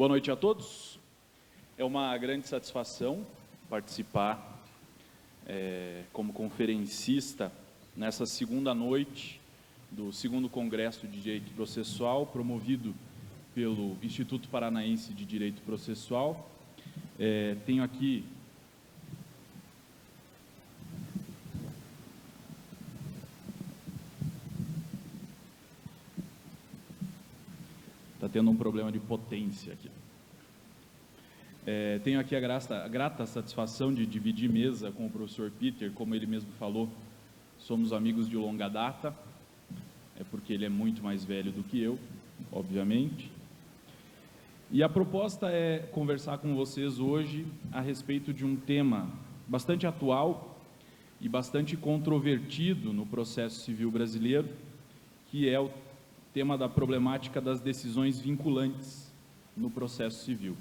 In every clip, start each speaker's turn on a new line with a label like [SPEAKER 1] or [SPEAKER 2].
[SPEAKER 1] Boa noite a todos. É uma grande satisfação participar como conferencista nessa segunda noite do segundo Congresso de Direito Processual, promovido pelo Instituto Paranaense de Direito Processual. Tenho aqui tendo um problema de potência aqui. Tenho aqui a grata satisfação de dividir mesa com o professor Peter. Como ele mesmo falou, somos amigos de longa data, porque ele é muito mais velho do que eu, obviamente. E a proposta é conversar com vocês hoje a respeito de um tema bastante atual e bastante controvertido no processo civil brasileiro, que é o tema da problemática das decisões vinculantes no processo civil.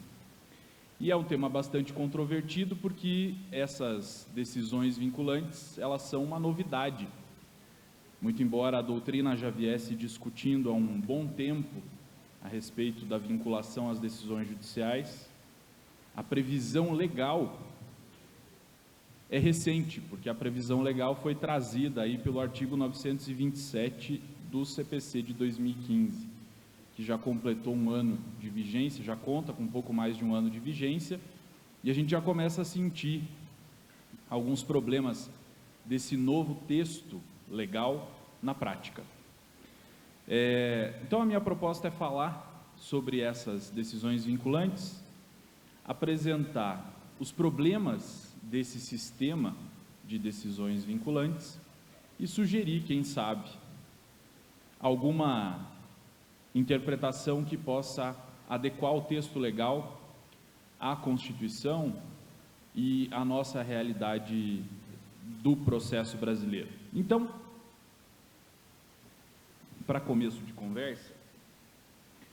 [SPEAKER 1] E é um tema bastante controvertido porque essas decisões vinculantes, elas são uma novidade. Muito embora a doutrina já viesse discutindo há um bom tempo a respeito da vinculação às decisões judiciais, a previsão legal é recente, porque a previsão legal foi trazida aí pelo artigo 927 do CPC de 2015, que já completou um ano de vigência, já conta com um pouco mais de um ano de vigência, e a gente já começa a sentir alguns problemas desse novo texto legal na prática. Então, a minha proposta é falar sobre essas decisões vinculantes, apresentar os problemas desse sistema de decisões vinculantes e sugerir, quem sabe, alguma interpretação que possa adequar o texto legal à Constituição e à nossa realidade do processo brasileiro. Então, para começo de conversa,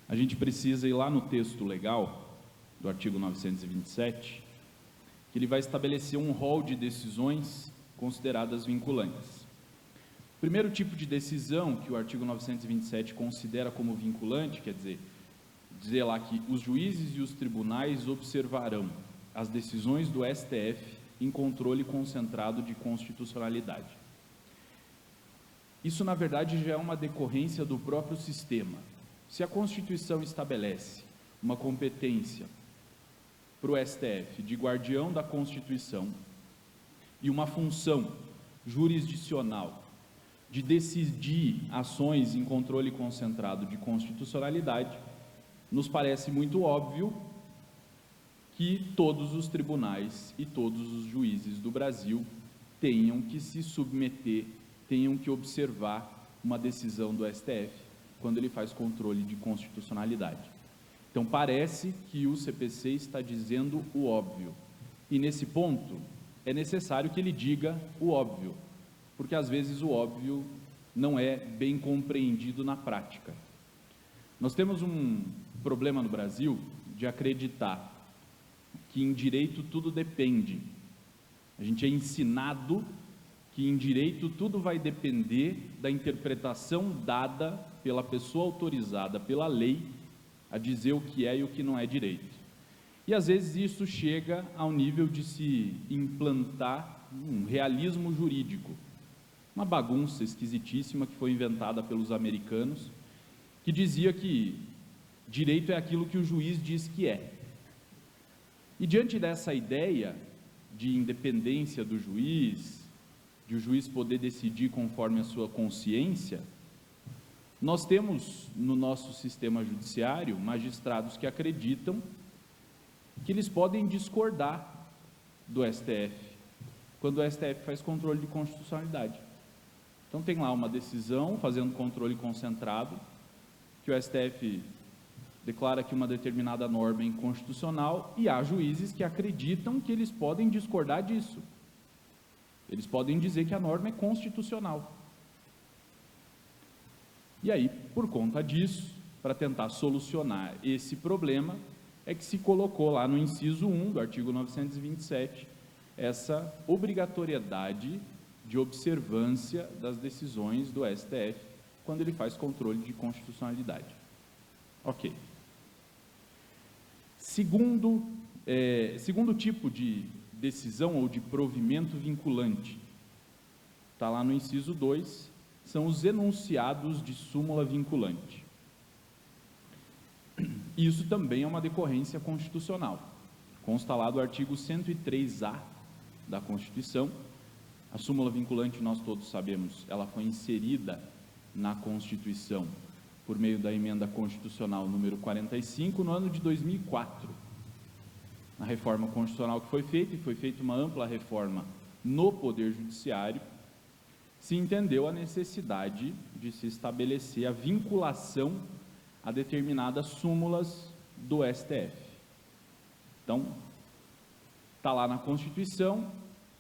[SPEAKER 1] a gente precisa ir lá no texto legal do artigo 927, que ele vai estabelecer um rol de decisões consideradas vinculantes. O primeiro tipo de decisão que o artigo 927 considera como vinculante, quer dizer lá que os juízes e os tribunais observarão as decisões do STF em controle concentrado de constitucionalidade. Isso, na verdade, já é uma decorrência do próprio sistema. Se a Constituição estabelece uma competência para o STF de guardião da Constituição e uma função jurisdicional de decidir ações em controle concentrado de constitucionalidade, nos parece muito óbvio que todos os tribunais e todos os juízes do Brasil tenham que se submeter, tenham que observar uma decisão do STF quando ele faz controle de constitucionalidade. Então, parece que o CPC está dizendo o óbvio. E, nesse ponto, é necessário que ele diga o óbvio, porque às vezes o óbvio não é bem compreendido na prática. Nós temos um problema no Brasil de acreditar que em direito tudo depende. A gente é ensinado que em direito tudo vai depender da interpretação dada pela pessoa autorizada pela lei a dizer o que é e o que não é direito. E às vezes isso chega ao nível de se implantar um realismo jurídico, uma bagunça esquisitíssima que foi inventada pelos americanos, que dizia que direito é aquilo que o juiz diz que é. E diante dessa ideia de independência do juiz, de o juiz poder decidir conforme a sua consciência, nós temos no nosso sistema judiciário magistrados que acreditam que eles podem discordar do STF, quando o STF faz controle de constitucionalidade. Então tem lá uma decisão fazendo controle concentrado, que o STF declara que uma determinada norma é inconstitucional, e há juízes que acreditam que eles podem discordar disso. Eles podem dizer que a norma é constitucional. E aí, por conta disso, para tentar solucionar esse problema, é que se colocou lá no inciso 1 do artigo 927, essa obrigatoriedade de observância das decisões do STF quando ele faz controle de constitucionalidade. Ok. Segundo tipo de decisão ou de provimento vinculante, está lá no inciso 2, são os enunciados de súmula vinculante. Isso também é uma decorrência constitucional. Consta lá do artigo 103A da Constituição. A súmula vinculante, nós todos sabemos, ela foi inserida na Constituição por meio da emenda constitucional número 45, no ano de 2004. Na reforma constitucional que foi feita, e foi feita uma ampla reforma no Poder Judiciário, se entendeu a necessidade de se estabelecer a vinculação a determinadas súmulas do STF. Então, está lá na Constituição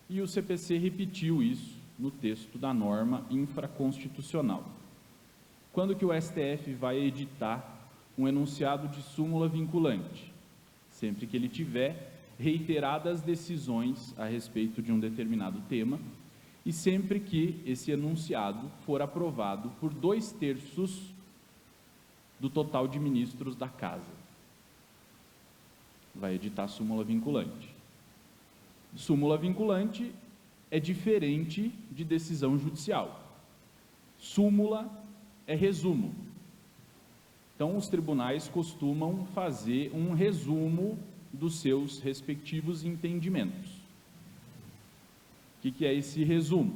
[SPEAKER 1] e o CPC repetiu isso no texto da norma infraconstitucional. Quando que o STF vai editar um enunciado de súmula vinculante? Sempre que ele tiver reiteradas decisões a respeito de um determinado tema e sempre que esse enunciado for aprovado por 2/3 do total de ministros da Casa. Vai editar a súmula vinculante. Súmula vinculante é diferente de decisão judicial. Súmula é resumo. Então, os tribunais costumam fazer um resumo dos seus respectivos entendimentos. O que é esse resumo?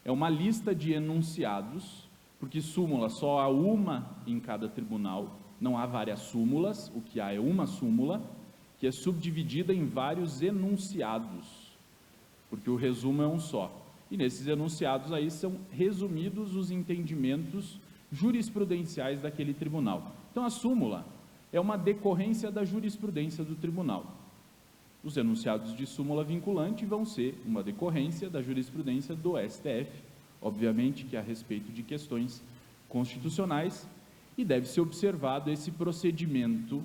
[SPEAKER 1] É uma lista de enunciados, porque súmula só há uma em cada tribunal, não há várias súmulas, o que há é uma súmula, que é subdividida em vários enunciados, porque o resumo é um só. E nesses enunciados aí são resumidos os entendimentos jurisprudenciais daquele tribunal. Então, a súmula é uma decorrência da jurisprudência do tribunal. Os enunciados de súmula vinculante vão ser uma decorrência da jurisprudência do STF, obviamente que a respeito de questões constitucionais, e deve ser observado esse procedimento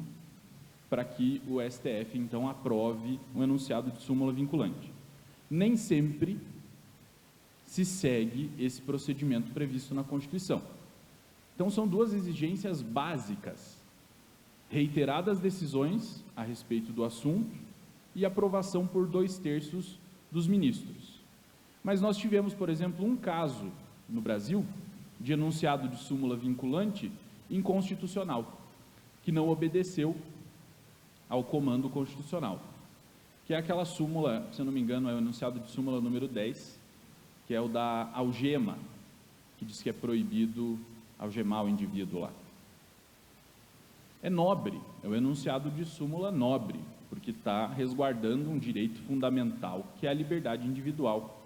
[SPEAKER 1] para que o STF, então, aprove um enunciado de súmula vinculante. Nem sempre se segue esse procedimento previsto na Constituição. Então, são duas exigências básicas: reiteradas decisões a respeito do assunto e aprovação por 2/3 dos ministros. Mas nós tivemos, por exemplo, um caso no Brasil de enunciado de súmula vinculante inconstitucional, que não obedeceu ao comando constitucional, que é aquela súmula, se eu não me engano, é o enunciado de súmula número 10, que é o da algema, que diz que é proibido algemar o indivíduo lá. É nobre, é o enunciado de súmula nobre, porque está resguardando um direito fundamental, que é a liberdade individual.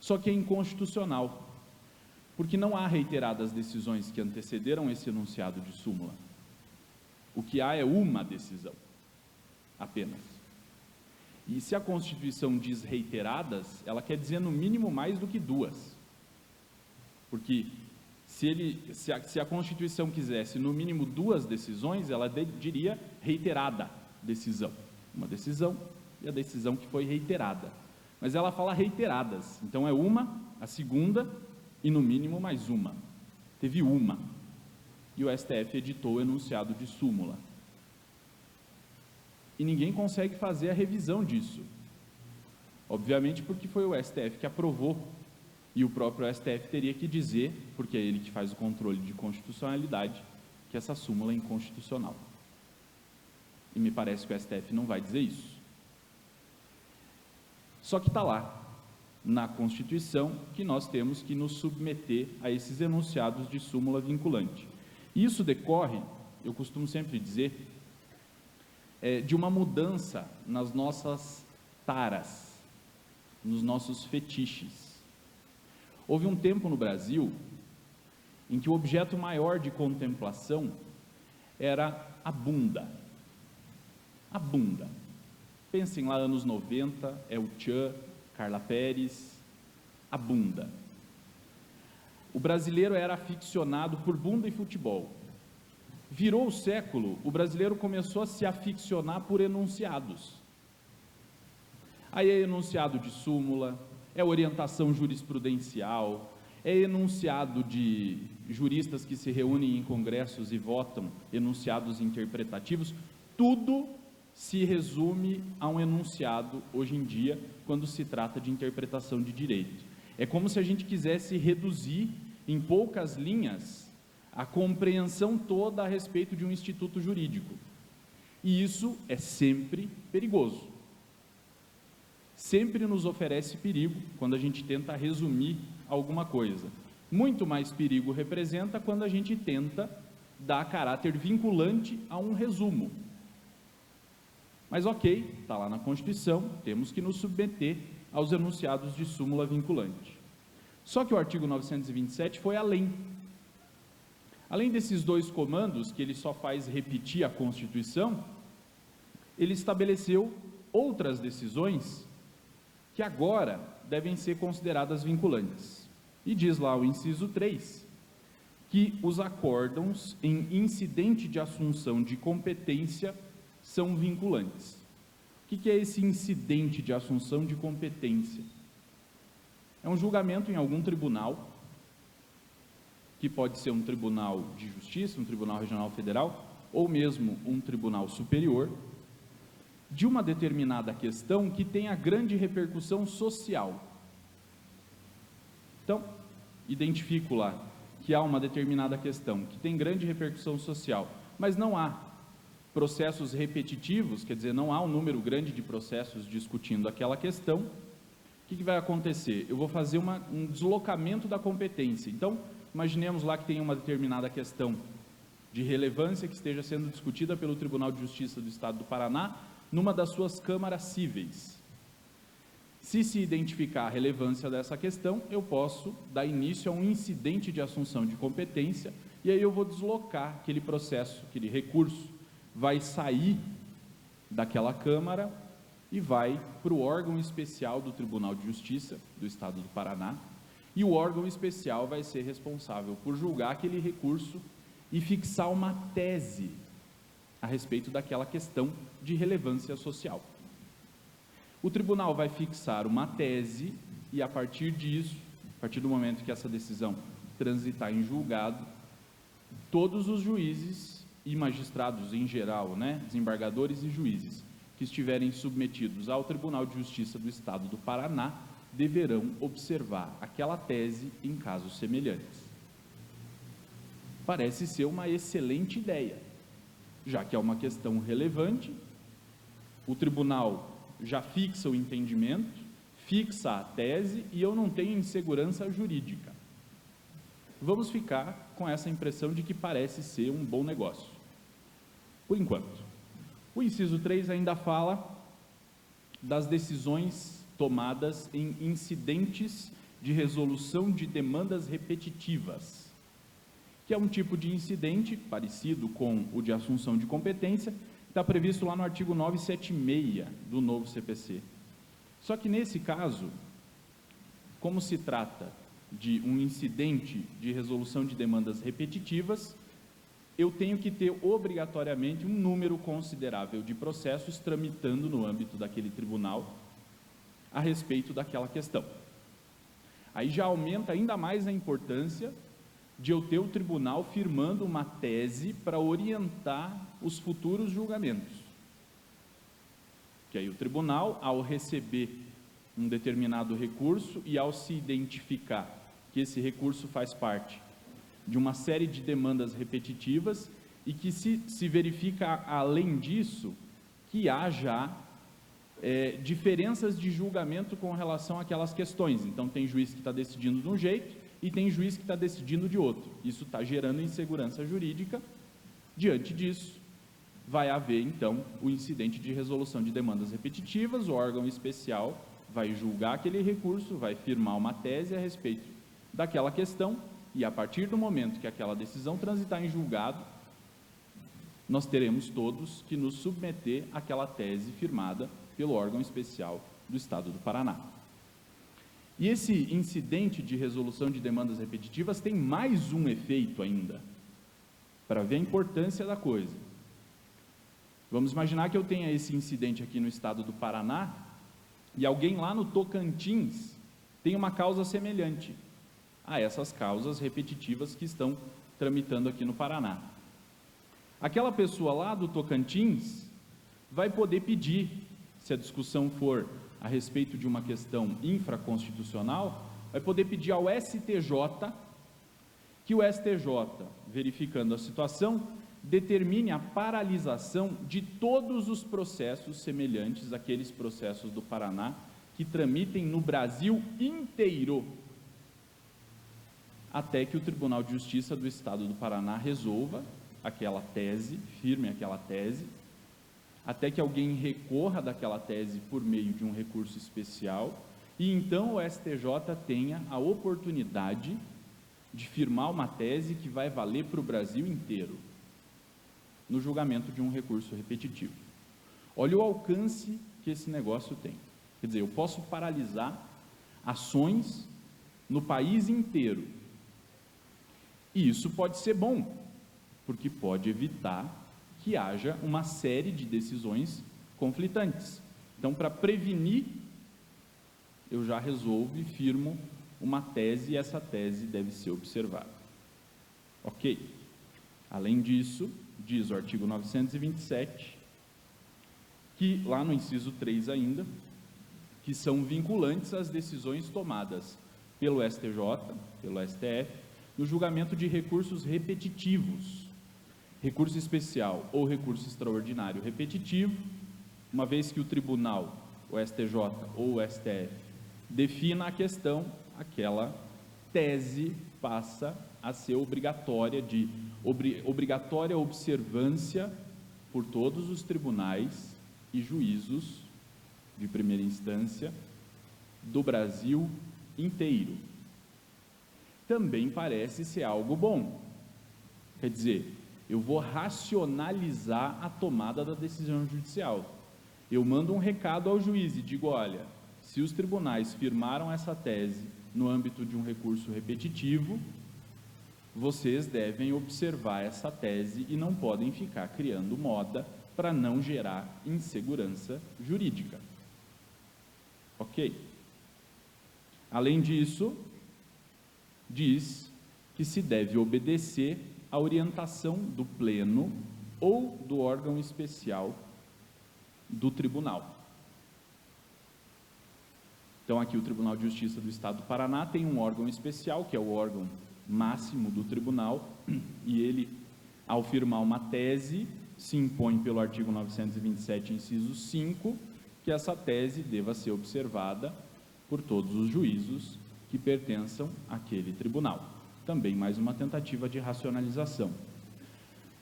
[SPEAKER 1] Só que é inconstitucional, porque não há reiteradas decisões que antecederam esse enunciado de súmula. O que há é uma decisão, apenas. E se a Constituição diz reiteradas, ela quer dizer no mínimo mais do que duas. Porque se a Constituição quisesse no mínimo duas decisões, ela diria reiterada decisão. Uma decisão e a decisão que foi reiterada. Mas ela fala reiteradas, então é uma, a segunda e no mínimo mais uma. Teve uma. E o STF editou o enunciado de súmula. E ninguém consegue fazer a revisão disso. Obviamente porque foi o STF que aprovou, e o próprio STF teria que dizer, porque é ele que faz o controle de constitucionalidade, que essa súmula é inconstitucional. E me parece que o STF não vai dizer isso. Só que está lá, na Constituição, que nós temos que nos submeter a esses enunciados de súmula vinculante. E isso decorre, eu costumo sempre dizer, de uma mudança nas nossas taras, nos nossos fetiches. Houve um tempo no Brasil em que o objeto maior de contemplação era a bunda. A bunda. Pensem lá, anos 90, El Chan, Carla Pérez, a bunda. O brasileiro era aficionado por bunda e futebol. Virou o século, o brasileiro começou a se aficionar por enunciados. Aí é enunciado de súmula, é orientação jurisprudencial, é enunciado de juristas que se reúnem em congressos e votam enunciados interpretativos. tudo se resume a um enunciado hoje em dia, quando se trata de interpretação de direito. É como se a gente quisesse reduzir em poucas linhas a compreensão toda a respeito de um instituto jurídico. E isso é sempre perigoso. Sempre nos oferece perigo quando a gente tenta resumir alguma coisa. Muito mais perigo representa quando a gente tenta dar caráter vinculante a um resumo. Mas ok, está lá na Constituição, temos que nos submeter aos enunciados de súmula vinculante. Só que o artigo 927 foi além. Além desses dois comandos, que ele só faz repetir a Constituição, ele estabeleceu outras decisões que agora devem ser consideradas vinculantes. E diz lá o inciso 3, que os acórdãos em incidente de assunção de competência são vinculantes. O que é esse incidente de assunção de competência? É um julgamento em algum tribunal, que pode ser um tribunal de justiça, um tribunal regional federal, ou mesmo um tribunal superior, de uma determinada questão que tenha grande repercussão social. Então, identifico lá que há uma determinada questão que tem grande repercussão social, mas não há processos repetitivos, quer dizer, não há um número grande de processos discutindo aquela questão. O que vai acontecer? Eu vou fazer um deslocamento da competência. Então, imaginemos lá que tem uma determinada questão de relevância que esteja sendo discutida pelo Tribunal de Justiça do Estado do Paraná, numa das suas câmaras cíveis. Se identificar a relevância dessa questão, eu posso dar início a um incidente de assunção de competência, e aí eu vou deslocar aquele processo, aquele recurso, vai sair daquela câmara e vai para o órgão especial do Tribunal de Justiça do Estado do Paraná, e o órgão especial vai ser responsável por julgar aquele recurso e fixar uma tese a respeito daquela questão de relevância social. O tribunal vai fixar uma tese e, a partir disso, a partir do momento que essa decisão transitar em julgado, todos os juízes e magistrados em geral, desembargadores e juízes que estiverem submetidos ao Tribunal de Justiça do Estado do Paraná deverão observar aquela tese em casos semelhantes. Parece ser uma excelente ideia, já que é uma questão relevante. O tribunal já fixa o entendimento, fixa a tese e eu não tenho insegurança jurídica. Vamos ficar com essa impressão de que parece ser um bom negócio, por enquanto. O inciso 3 ainda fala das decisões tomadas em incidentes de resolução de demandas repetitivas, que é um tipo de incidente parecido com o de assunção de competência, está previsto lá no artigo 976 do novo CPC. Só que nesse caso, como se trata de um incidente de resolução de demandas repetitivas, eu tenho que ter obrigatoriamente um número considerável de processos tramitando no âmbito daquele tribunal a respeito daquela questão. Aí já aumenta ainda mais a importância de eu ter o tribunal firmando uma tese para orientar os futuros julgamentos. Que aí o tribunal, ao receber um determinado recurso e ao se identificar que esse recurso faz parte de uma série de demandas repetitivas e que se verifica, além disso, que há já diferenças de julgamento com relação àquelas questões. Então, tem juiz que está decidindo de um jeito e tem juiz que está decidindo de outro. Isso está gerando insegurança jurídica. Diante disso, vai haver, então, o incidente de resolução de demandas repetitivas. O órgão especial vai julgar aquele recurso, vai firmar uma tese a respeito daquela questão, e a partir do momento que aquela decisão transitar em julgado, nós teremos todos que nos submeter àquela tese firmada pelo órgão especial do Estado do Paraná. E esse incidente de resolução de demandas repetitivas tem mais um efeito ainda, para ver a importância da coisa. Vamos imaginar que eu tenha esse incidente aqui no Estado do Paraná, e alguém lá no Tocantins tem uma causa semelhante a essas causas repetitivas que estão tramitando aqui no Paraná. Aquela pessoa lá do Tocantins vai poder pedir, se a discussão for a respeito de uma questão infraconstitucional, vai poder pedir ao STJ que o STJ, verificando a situação, determine a paralisação de todos os processos semelhantes àqueles processos do Paraná que tramitem no Brasil inteiro, até que o Tribunal de Justiça do Estado do Paraná resolva aquela tese, firme aquela tese, até que alguém recorra daquela tese por meio de um recurso especial, e então o STJ tenha a oportunidade de firmar uma tese que vai valer para o Brasil inteiro, no julgamento de um recurso repetitivo. Olha o alcance que esse negócio tem. Quer dizer, eu posso paralisar ações no país inteiro. E isso pode ser bom, porque pode evitar que haja uma série de decisões conflitantes. Então, para prevenir, eu já resolvo e firmo uma tese, e essa tese deve ser observada. Ok. Além disso, diz o artigo 927, que lá no inciso 3 ainda, que são vinculantes às decisões tomadas pelo STJ, pelo STF, no julgamento de recursos repetitivos, recurso especial ou recurso extraordinário repetitivo, uma vez que o tribunal, o STJ ou o STF, defina a questão, aquela tese passa a ser obrigatória obrigatória observância por todos os tribunais e juízos de primeira instância do Brasil inteiro. Também parece ser algo bom. Quer dizer, eu vou racionalizar a tomada da decisão judicial. Eu mando um recado ao juiz e digo, olha, se os tribunais firmaram essa tese no âmbito de um recurso repetitivo, vocês devem observar essa tese e não podem ficar criando moda para não gerar insegurança jurídica. Ok? Além disso, diz que se deve obedecer à orientação do pleno ou do órgão especial do tribunal. Então, aqui o Tribunal de Justiça do Estado do Paraná tem um órgão especial, que é o órgão máximo do tribunal, e ele, ao firmar uma tese, se impõe pelo artigo 927, inciso 5, que essa tese deva ser observada por todos os juízos que pertençam àquele tribunal. Também mais uma tentativa de racionalização.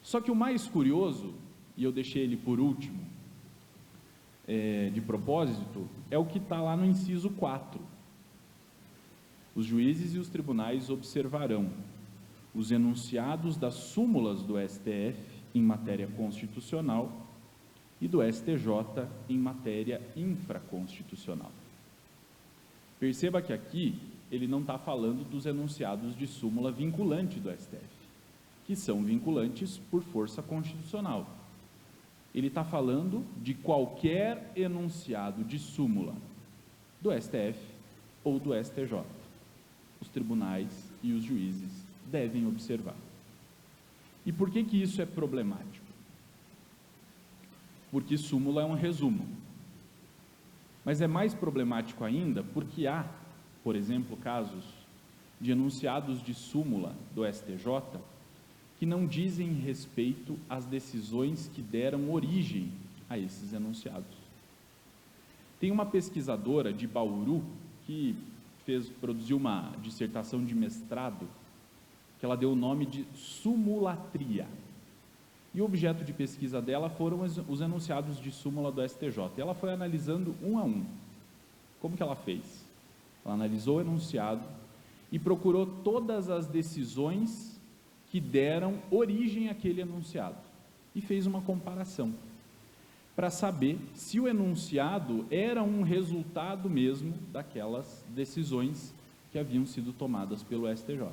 [SPEAKER 1] Só que o mais curioso, e eu deixei ele por último, de propósito, é o que está lá no inciso 4. Os juízes e os tribunais observarão os enunciados das súmulas do STF em matéria constitucional e do STJ em matéria infraconstitucional. Perceba que aqui ele não está falando dos enunciados de súmula vinculante do STF, que são vinculantes por força constitucional. Ele está falando de qualquer enunciado de súmula do STF ou do STJ. Os tribunais e os juízes devem observar. E por que isso é problemático? Porque súmula é um resumo. Mas é mais problemático ainda porque há, por exemplo, casos de enunciados de súmula do STJ que não dizem respeito às decisões que deram origem a esses enunciados. Tem uma pesquisadora de Bauru que produziu uma dissertação de mestrado que ela deu o nome de sumulatria. E o objeto de pesquisa dela foram os enunciados de súmula do STJ. E ela foi analisando um a um. Como que ela fez? Ela analisou o enunciado e procurou todas as decisões que deram origem àquele enunciado e fez uma comparação para saber se o enunciado era um resultado mesmo daquelas decisões que haviam sido tomadas pelo STJ.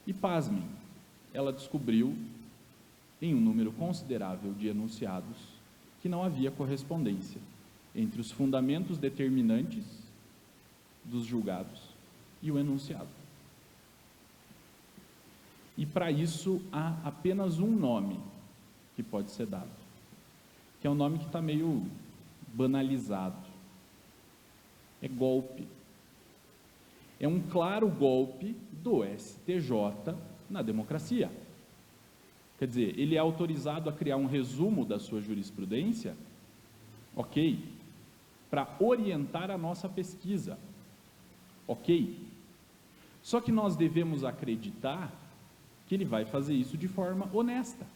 [SPEAKER 1] E pasmem, ela descobriu em um número considerável de enunciados que não havia correspondência entre os fundamentos determinantes dos julgados e o enunciado. E para isso há apenas um nome que pode ser dado, que é um nome que está meio banalizado. É golpe. É um claro golpe do STJ na democracia. Quer dizer, ele é autorizado a criar um resumo da sua jurisprudência, ok, para orientar a nossa pesquisa, ok. Só que nós devemos acreditar que ele vai fazer isso de forma honesta,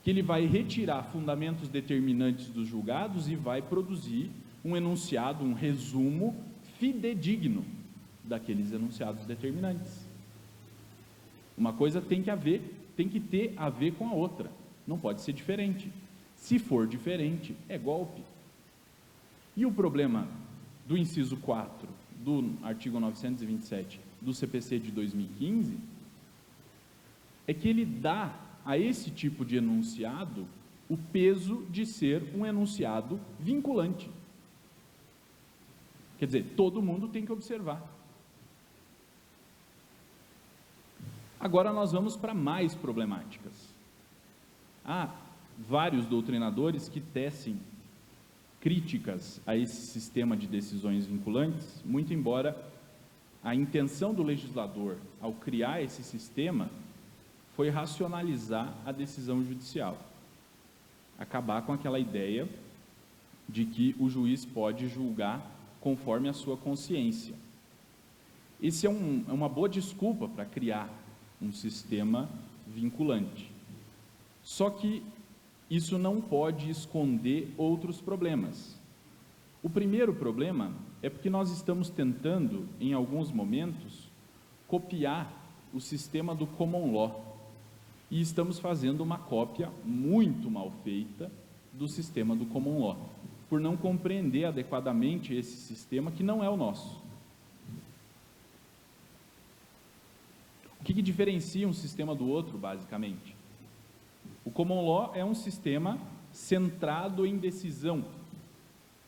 [SPEAKER 1] que ele vai retirar fundamentos determinantes dos julgados e vai produzir um enunciado, um resumo fidedigno daqueles enunciados determinantes. Uma coisa tem que ter a ver com a outra, não pode ser diferente. Se for diferente, é golpe. E o problema do inciso 4 do artigo 927 do CPC de 2015 é que ele dá a esse tipo de enunciado o peso de ser um enunciado vinculante. Quer dizer, todo mundo tem que observar. Agora nós vamos para mais problemáticas. Há vários doutrinadores que tecem críticas a esse sistema de decisões vinculantes, muito embora a intenção do legislador, ao criar esse sistema, foi racionalizar a decisão judicial, acabar com aquela ideia de que o juiz pode julgar conforme a sua consciência. Esse é uma boa desculpa para criar um sistema vinculante. Só que isso não pode esconder outros problemas. O primeiro problema é porque nós estamos tentando, em alguns momentos, copiar o sistema do common law e estamos fazendo uma cópia muito mal feita do sistema do common law, por não compreender adequadamente esse sistema que não é o nosso. O que diferencia um sistema do outro, basicamente? O common law é um sistema centrado em decisão,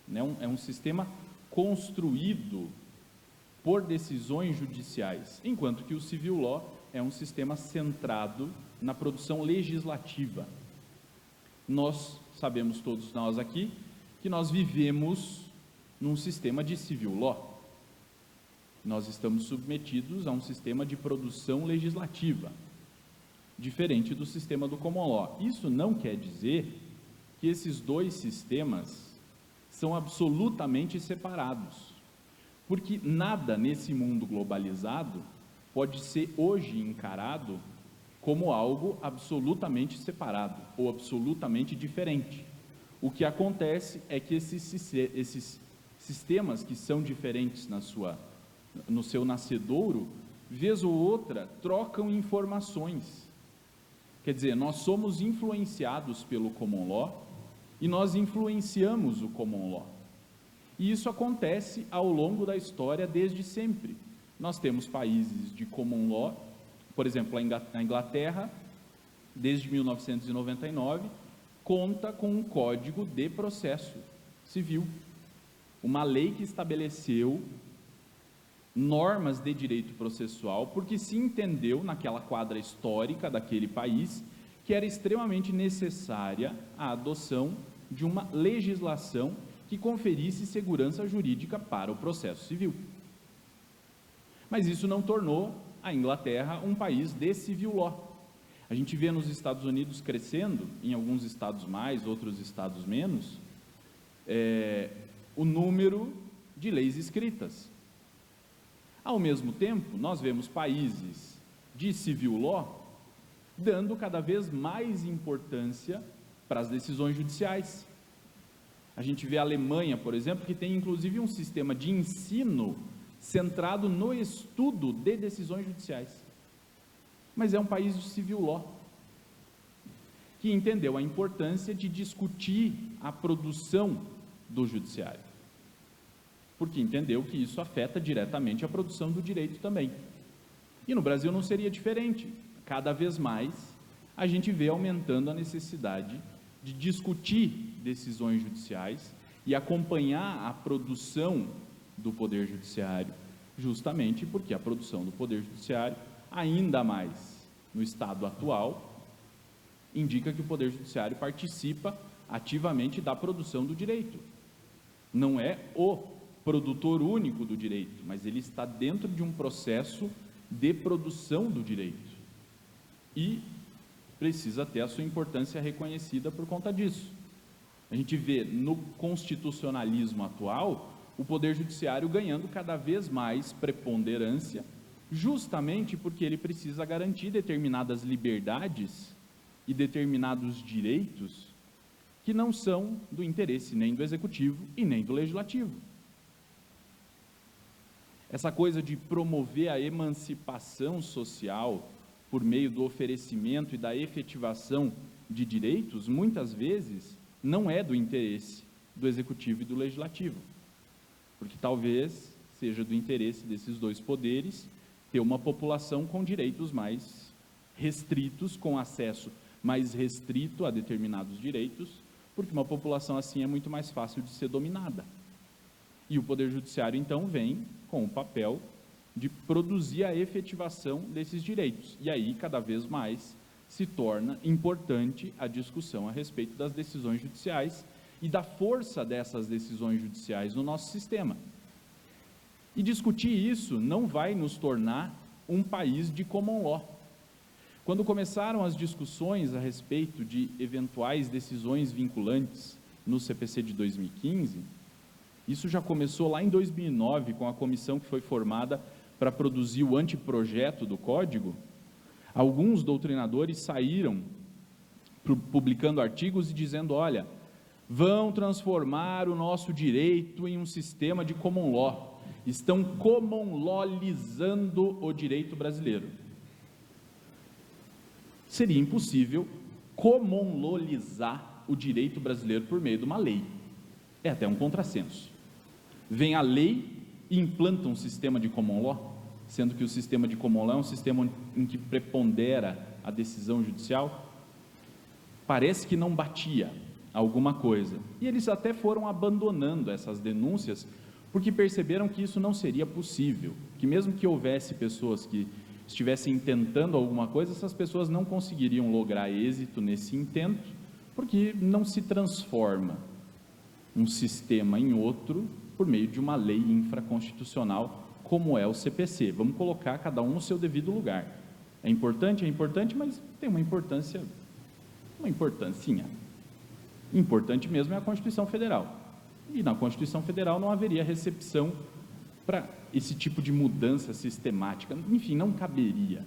[SPEAKER 1] né? É um sistema construído por decisões judiciais, enquanto que o civil law é um sistema centrado na produção legislativa. Nós sabemos, todos nós aqui, que nós vivemos num sistema de civil law. Nós estamos submetidos a um sistema de produção legislativa, diferente do sistema do common law. Isso não quer dizer que esses dois sistemas são absolutamente separados, porque nada nesse mundo globalizado pode ser hoje encarado como algo absolutamente separado ou absolutamente diferente. O que acontece é que esses sistemas que são diferentes no seu nascedouro, vez ou outra, trocam informações. Quer dizer, nós somos influenciados pelo common law e nós influenciamos o common law. E isso acontece ao longo da história desde sempre. Nós temos países de common law, por exemplo, a Inglaterra, desde 1999, conta com um código de processo civil, uma lei que estabeleceu normas de direito processual, porque se entendeu naquela quadra histórica daquele país que era extremamente necessária a adoção de uma legislação que conferisse segurança jurídica para o processo civil. Mas isso não tornou a Inglaterra um país de civil law. A gente vê nos Estados Unidos crescendo, em alguns estados mais, outros estados menos, o número de leis escritas. Ao mesmo tempo, nós vemos países de civil law dando cada vez mais importância para as decisões judiciais. A gente vê a Alemanha, por exemplo, que tem inclusive um sistema de ensino centrado no estudo de decisões judiciais. Mas é um país de civil law, que entendeu a importância de discutir a produção do judiciário, porque entendeu que isso afeta diretamente a produção do direito também. E no Brasil não seria diferente. Cada vez mais a gente vê aumentando a necessidade de discutir decisões judiciais e acompanhar a produção do Poder Judiciário, justamente porque a produção do Poder Judiciário, ainda mais no estado atual, indica que o Poder Judiciário participa ativamente da produção do direito. Não é o produtor único do direito, mas ele está dentro de um processo de produção do direito e precisa ter a sua importância reconhecida por conta disso. A gente vê no constitucionalismo atual o Poder Judiciário ganhando cada vez mais preponderância, justamente porque ele precisa garantir determinadas liberdades e determinados direitos que não são do interesse nem do Executivo e nem do Legislativo. Essa coisa de promover a emancipação social por meio do oferecimento e da efetivação de direitos, muitas vezes, não é do interesse do Executivo e do Legislativo, porque talvez seja do interesse desses dois poderes ter uma população com direitos mais restritos, com acesso mais restrito a determinados direitos, porque uma população assim é muito mais fácil de ser dominada. E o Poder Judiciário, então, vem com o papel de produzir a efetivação desses direitos. E aí, cada vez mais, se torna importante a discussão a respeito das decisões judiciais e da força dessas decisões judiciais no nosso sistema. E discutir isso não vai nos tornar um país de common law. Quando começaram as discussões a respeito de eventuais decisões vinculantes no CPC de 2015, isso já começou lá em 2009, com a comissão que foi formada para produzir o anteprojeto do Código. Alguns doutrinadores saíram publicando artigos e dizendo, olha, vão transformar o nosso direito em um sistema de common law. Estão common lawizando o direito brasileiro. Seria impossível common lawizar o direito brasileiro por meio de uma lei. É até um contrassenso. Vem a lei e implanta um sistema de common law, sendo que o sistema de common law é um sistema em que prepondera a decisão judicial. Parece que não batia alguma coisa. E eles até foram abandonando essas denúncias, porque perceberam que isso não seria possível, que mesmo que houvesse pessoas que estivessem tentando alguma coisa, essas pessoas não conseguiriam lograr êxito nesse intento, porque não se transforma um sistema em outro por meio de uma lei infraconstitucional, como é o CPC. Vamos colocar cada um no seu devido lugar. É importante, mas tem uma importância, uma importância. Importante mesmo é a Constituição Federal. E na Constituição Federal não haveria recepção para esse tipo de mudança sistemática. Enfim, não caberia.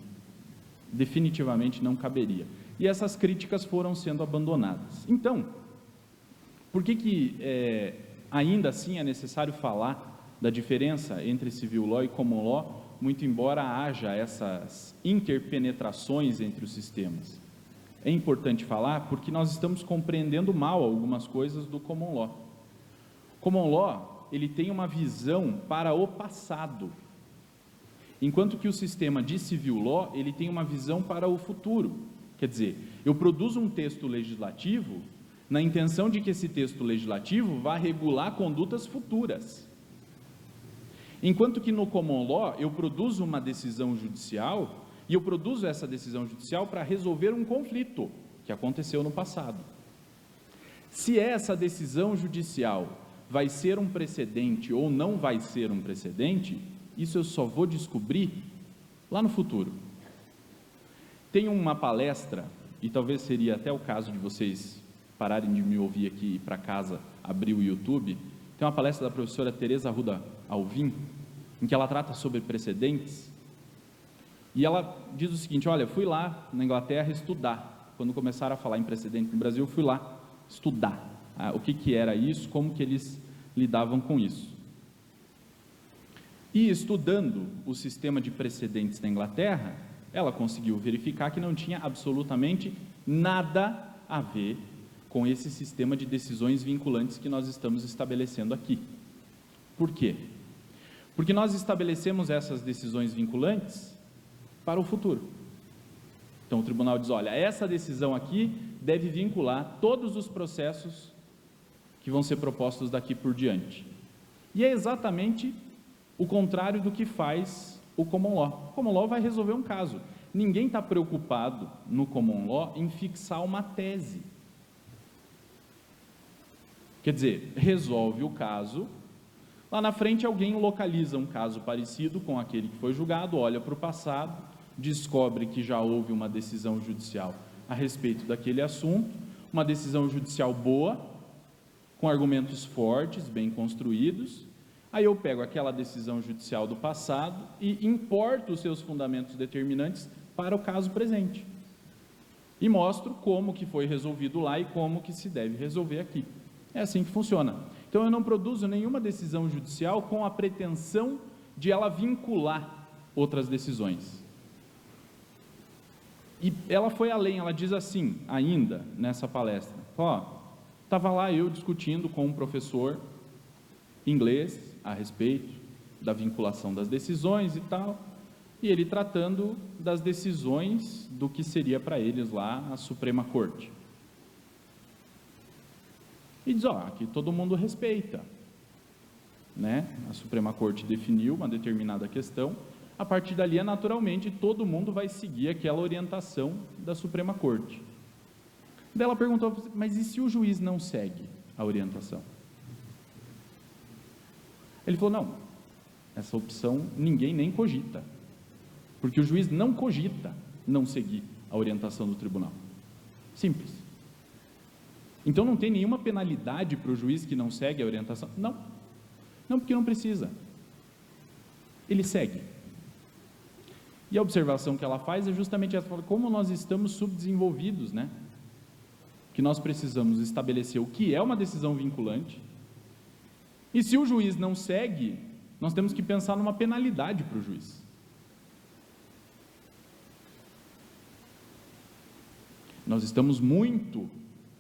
[SPEAKER 1] Definitivamente não caberia. E essas críticas foram sendo abandonadas. Então, por que ainda assim é necessário falar da diferença entre civil law e common law, muito embora haja essas interpenetrações entre os sistemas? É importante falar porque nós estamos compreendendo mal algumas coisas do common law. Common law, ele tem uma visão para o passado, enquanto que o sistema de civil law, ele tem uma visão para o futuro. Quer dizer, eu produzo um texto legislativo na intenção de que esse texto legislativo vá regular condutas futuras. Enquanto que no common law, eu produzo uma decisão judicial, e eu produzo essa decisão judicial para resolver um conflito que aconteceu no passado. Se essa decisão judicial vai ser um precedente ou não vai ser um precedente, isso eu só vou descobrir lá no futuro. Tem uma palestra, e talvez seria até o caso de vocês pararem de me ouvir aqui e ir para casa, abrir o YouTube, tem uma palestra da professora Teresa Arruda Alvim, em que ela trata sobre precedentes, e ela diz o seguinte, olha, fui lá na Inglaterra estudar, quando começaram a falar em precedente no Brasil, fui lá estudar o que era isso, como que eles lidavam com isso. E estudando o sistema de precedentes na Inglaterra, ela conseguiu verificar que não tinha absolutamente nada a ver com esse sistema de decisões vinculantes que nós estamos estabelecendo aqui. Por quê? Porque nós estabelecemos essas decisões vinculantes para o futuro. Então o tribunal diz, olha, essa decisão aqui deve vincular todos os processos que vão ser propostos daqui por diante. E é exatamente o contrário do que faz o common law. O common law vai resolver um caso. ninguém está preocupado no common law em fixar uma tese. Quer dizer, resolve o caso, lá na frente alguém localiza um caso parecido com aquele que foi julgado, olha para o passado, descobre que já houve uma decisão judicial a respeito daquele assunto, uma decisão judicial boa, com argumentos fortes, bem construídos. Aí eu pego aquela decisão judicial do passado e importo os seus fundamentos determinantes para o caso presente. E mostro como que foi resolvido lá e como que se deve resolver aqui. É assim que funciona. Então eu não produzo nenhuma decisão judicial com a pretensão de ela vincular outras decisões. E ela foi além, ela diz assim, ainda nessa palestra, estava lá eu discutindo com um professor inglês a respeito da vinculação das decisões e tal, e ele tratando das decisões do que seria para eles lá a Suprema Corte. E diz, que todo mundo respeita, né? A Suprema Corte definiu uma determinada questão, a partir dali, naturalmente, todo mundo vai seguir aquela orientação da Suprema Corte. Daí ela perguntou, mas e se o juiz não segue a orientação? Ele falou, não, essa opção ninguém nem cogita, porque o juiz não cogita não seguir a orientação do tribunal. Simples. Então não tem nenhuma penalidade para o juiz que não segue a orientação? Não, porque não precisa. Ele segue. E a observação que ela faz é justamente essa, como nós estamos subdesenvolvidos, né? Que nós precisamos estabelecer o que é uma decisão vinculante, e se o juiz não segue, nós temos que pensar numa penalidade para o juiz. Nós estamos muito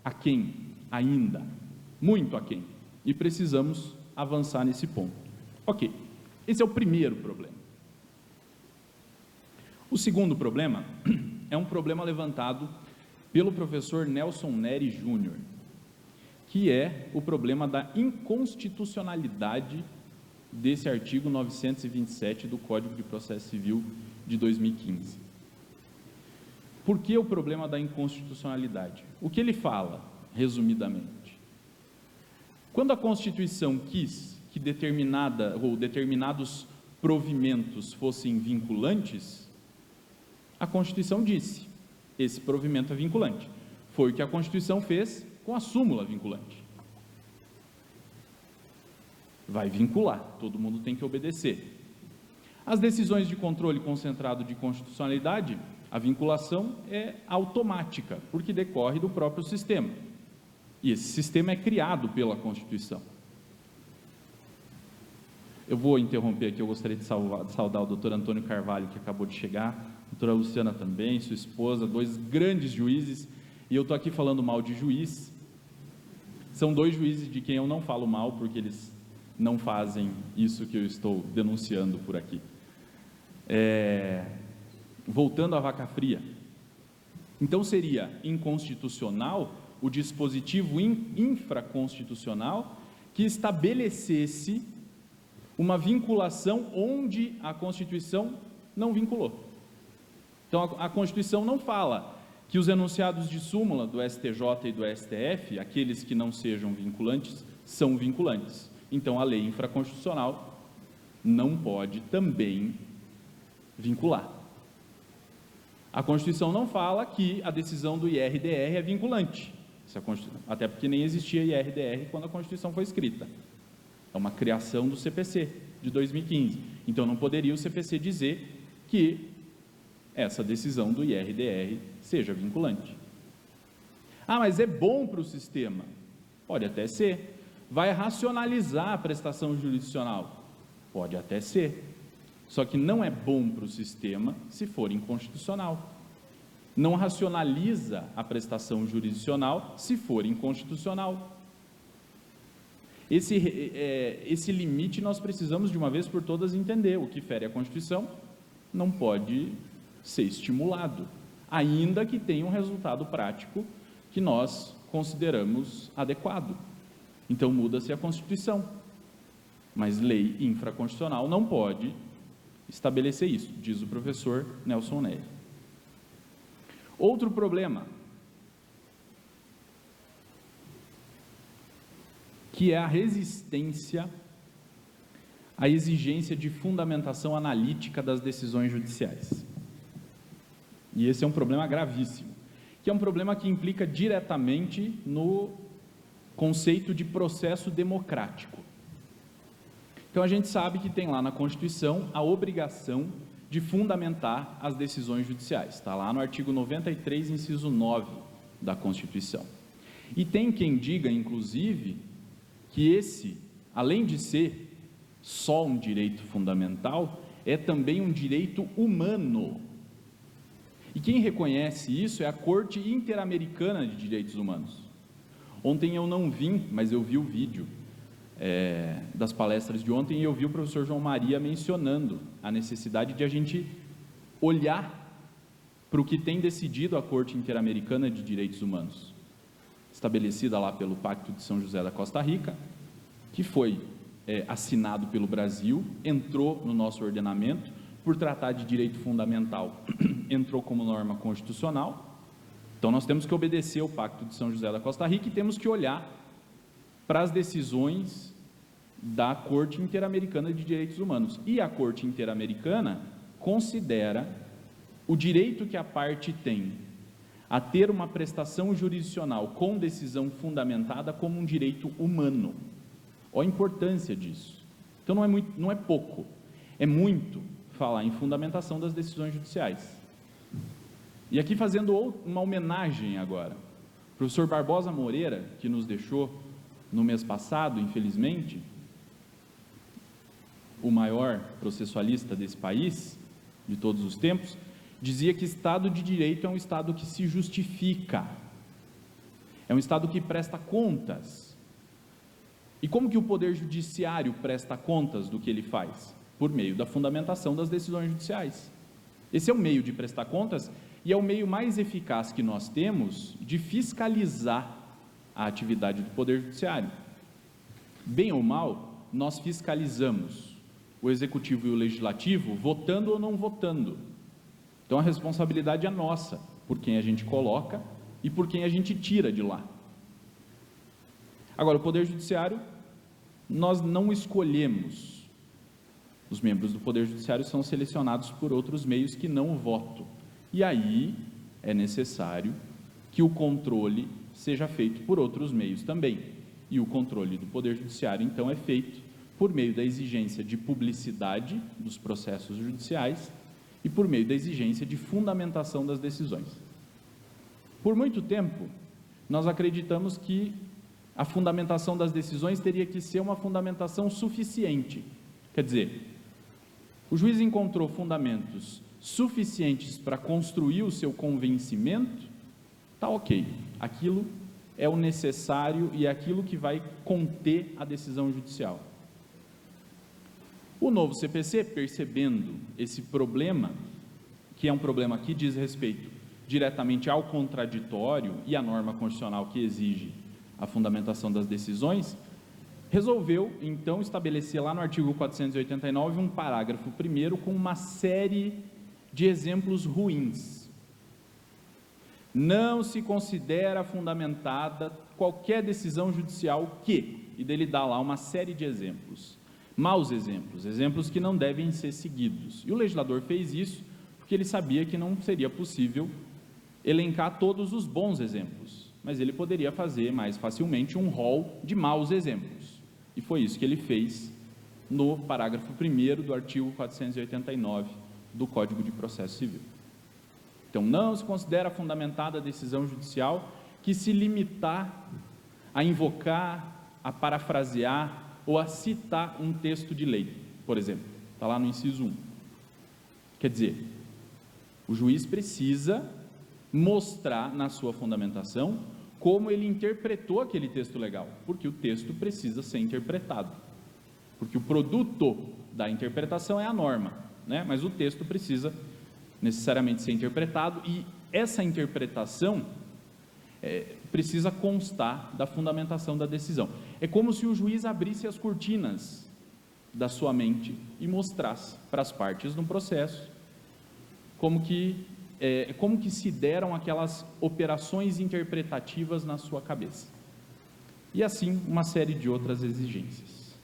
[SPEAKER 1] aquém ainda, muito aquém, e precisamos avançar nesse ponto. Ok, esse é o primeiro problema. O segundo problema é um problema levantado pelo professor Nelson Neri Júnior, que é o problema da inconstitucionalidade desse artigo 927 do Código de Processo Civil de 2015. Por que o problema da inconstitucionalidade? O que ele fala, resumidamente? Quando a Constituição quis que determinados provimentos fossem vinculantes, a Constituição disse, esse provimento é vinculante. Foi o que a Constituição fez com a súmula vinculante. Vai vincular, todo mundo tem que obedecer. As decisões de controle concentrado de constitucionalidade, a vinculação é automática, porque decorre do próprio sistema. E esse sistema é criado pela Constituição. Eu vou interromper aqui, eu gostaria de saudar o doutor Antônio Carvalho, que acabou de chegar, a doutora Luciana também, sua esposa, dois grandes juízes, e eu estou aqui falando mal de juiz. São dois juízes de quem eu não falo mal, porque eles não fazem isso que eu estou denunciando por aqui. Voltando à vaca fria, então seria inconstitucional o dispositivo infraconstitucional que estabelecesse uma vinculação onde a Constituição não vinculou. Então a Constituição não fala que os enunciados de súmula do STJ e do STF, aqueles que não sejam vinculantes, são vinculantes. Então a lei infraconstitucional não pode também vincular. A Constituição não fala que a decisão do IRDR é vinculante, até porque nem existia IRDR quando a Constituição foi escrita. É uma criação do CPC de 2015. Então não poderia o CPC dizer que essa decisão do IRDR seja vinculante. Mas é bom para o sistema? Pode até ser. Vai racionalizar a prestação jurisdicional? Pode até ser. Só que não é bom para o sistema se for inconstitucional. Não racionaliza a prestação jurisdicional se for inconstitucional. Esse limite nós precisamos de uma vez por todas entender. O que fere a Constituição não pode ser estimulado, ainda que tenha um resultado prático que nós consideramos adequado. Então muda-se a Constituição, mas lei infraconstitucional não pode estabelecer isso, diz o professor Nelson Neri. Outro problema, que é a resistência à exigência de fundamentação analítica das decisões judiciais. E esse é um problema gravíssimo, que é um problema que implica diretamente no conceito de processo democrático. Então, a gente sabe que tem lá na Constituição a obrigação de fundamentar as decisões judiciais. Está lá no artigo 93, inciso 9 da Constituição. E tem quem diga, inclusive, que esse, além de ser só um direito fundamental, é também um direito humano. E quem reconhece isso é a Corte Interamericana de Direitos Humanos. Ontem eu não vim, mas eu vi o vídeo das palestras de ontem e eu vi o professor João Maria mencionando a necessidade de a gente olhar para o que tem decidido a Corte Interamericana de Direitos Humanos, estabelecida lá pelo Pacto de São José da Costa Rica, que foi assinado pelo Brasil, entrou no nosso ordenamento, por tratar de direito fundamental, entrou como norma constitucional. Então, nós temos que obedecer ao Pacto de São José da Costa Rica e temos que olhar para as decisões da Corte Interamericana de Direitos Humanos. E a Corte Interamericana considera o direito que a parte tem a ter uma prestação jurisdicional com decisão fundamentada como um direito humano. Olha a importância disso. Então, não é pouco, é muito falar em fundamentação das decisões judiciais. E aqui fazendo uma homenagem agora, o professor Barbosa Moreira, que nos deixou no mês passado, infelizmente, o maior processualista desse país, de todos os tempos, dizia que Estado de Direito é um Estado que se justifica, é um Estado que presta contas. E como que o Poder Judiciário presta contas do que ele faz? Por meio da fundamentação das decisões judiciais. Esse é o meio de prestar contas e é o meio mais eficaz que nós temos de fiscalizar a atividade do Poder Judiciário. Bem ou mal, nós fiscalizamos o Executivo e o Legislativo votando ou não votando. Então, a responsabilidade é nossa, por quem a gente coloca e por quem a gente tira de lá. Agora, o Poder Judiciário, nós não escolhemos. Os membros do Poder Judiciário são selecionados por outros meios que não o voto. E aí é necessário que o controle seja feito por outros meios também. E o controle do Poder Judiciário, então, é feito por meio da exigência de publicidade dos processos judiciais e por meio da exigência de fundamentação das decisões. Por muito tempo, nós acreditamos que a fundamentação das decisões teria que ser uma fundamentação suficiente. Quer dizer, o juiz encontrou fundamentos suficientes para construir o seu convencimento, está ok, aquilo é o necessário e é aquilo que vai conter a decisão judicial. O novo CPC, percebendo esse problema, que é um problema que diz respeito diretamente ao contraditório e à norma constitucional que exige a fundamentação das decisões, resolveu, então, estabelecer lá no artigo 489 um parágrafo 1º com uma série de exemplos ruins. Não se considera fundamentada qualquer decisão judicial que, e dele dá lá uma série de exemplos, maus exemplos, exemplos que não devem ser seguidos. E o legislador fez isso porque ele sabia que não seria possível elencar todos os bons exemplos, mas ele poderia fazer mais facilmente um rol de maus exemplos. E foi isso que ele fez no parágrafo 1º do artigo 489 do Código de Processo Civil. Então, não se considera fundamentada a decisão judicial que se limitar a invocar, a parafrasear ou a citar um texto de lei, por exemplo. Está lá no inciso 1. Quer dizer, o juiz precisa mostrar na sua fundamentação como ele interpretou aquele texto legal, porque o texto precisa ser interpretado, porque o produto da interpretação é a norma, né? Mas o texto precisa necessariamente ser interpretado e essa interpretação precisa constar da fundamentação da decisão. É como se o juiz abrisse as cortinas da sua mente e mostrasse para as partes no processo como que como que se deram aquelas operações interpretativas na sua cabeça. E assim, uma série de outras exigências.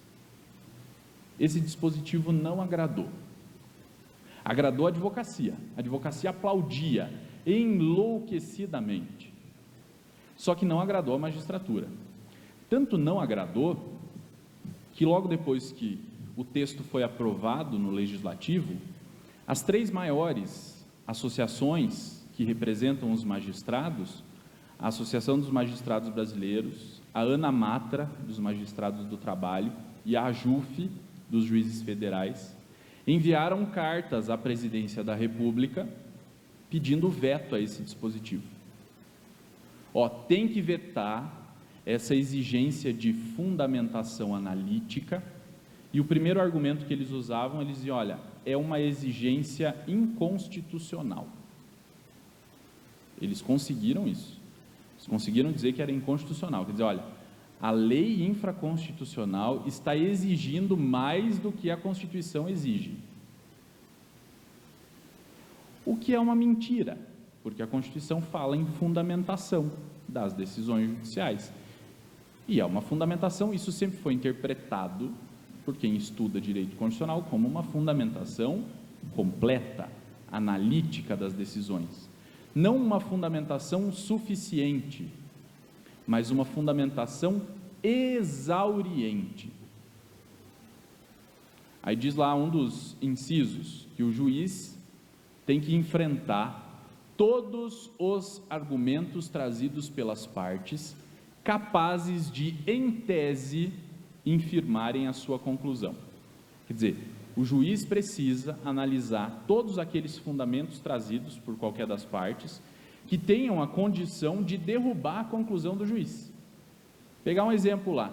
[SPEAKER 1] Esse dispositivo não agradou. Agradou a advocacia aplaudia enlouquecidamente. Só que não agradou a magistratura. Tanto não agradou, que logo depois que o texto foi aprovado no Legislativo, as 3 maiores associações que representam os magistrados, a Associação dos Magistrados Brasileiros, a ANAMATRA, dos Magistrados do Trabalho, e a AJUF, dos Juízes Federais, enviaram cartas à Presidência da República pedindo veto a esse dispositivo. Tem que vetar essa exigência de fundamentação analítica, e o primeiro argumento que eles usavam, eles diziam, olha, é uma exigência inconstitucional. Eles conseguiram isso. Eles conseguiram dizer que era inconstitucional. Quer dizer, olha, a lei infraconstitucional está exigindo mais do que a Constituição exige. O que é uma mentira, porque a Constituição fala em fundamentação das decisões judiciais. E é uma fundamentação, isso sempre foi interpretado por quem estuda direito constitucional como uma fundamentação completa, analítica das decisões. Não uma fundamentação suficiente, mas uma fundamentação exauriente. Aí diz lá um dos incisos, que o juiz tem que enfrentar todos os argumentos trazidos pelas partes, capazes de, em tese, infirmarem a sua conclusão. Quer dizer, o juiz precisa analisar todos aqueles fundamentos trazidos por qualquer das partes, que tenham a condição de derrubar a conclusão do juiz. Pegar um exemplo lá,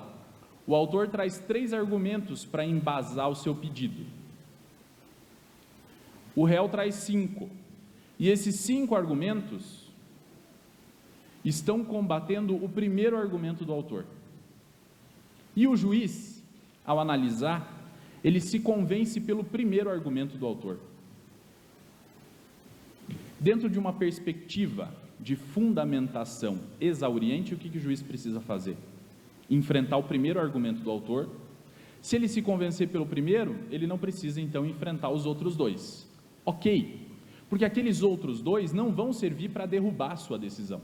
[SPEAKER 1] o autor traz 3 argumentos para embasar o seu pedido. O réu traz 5, e esses 5 argumentos estão combatendo o primeiro argumento do autor. E o juiz, ao analisar, ele se convence pelo primeiro argumento do autor. Dentro de uma perspectiva de fundamentação exauriente, o que o juiz precisa fazer? Enfrentar o primeiro argumento do autor. Se ele se convencer pelo primeiro, ele não precisa então enfrentar os outros 2. Ok, porque aqueles outros 2 não vão servir para derrubar a sua decisão.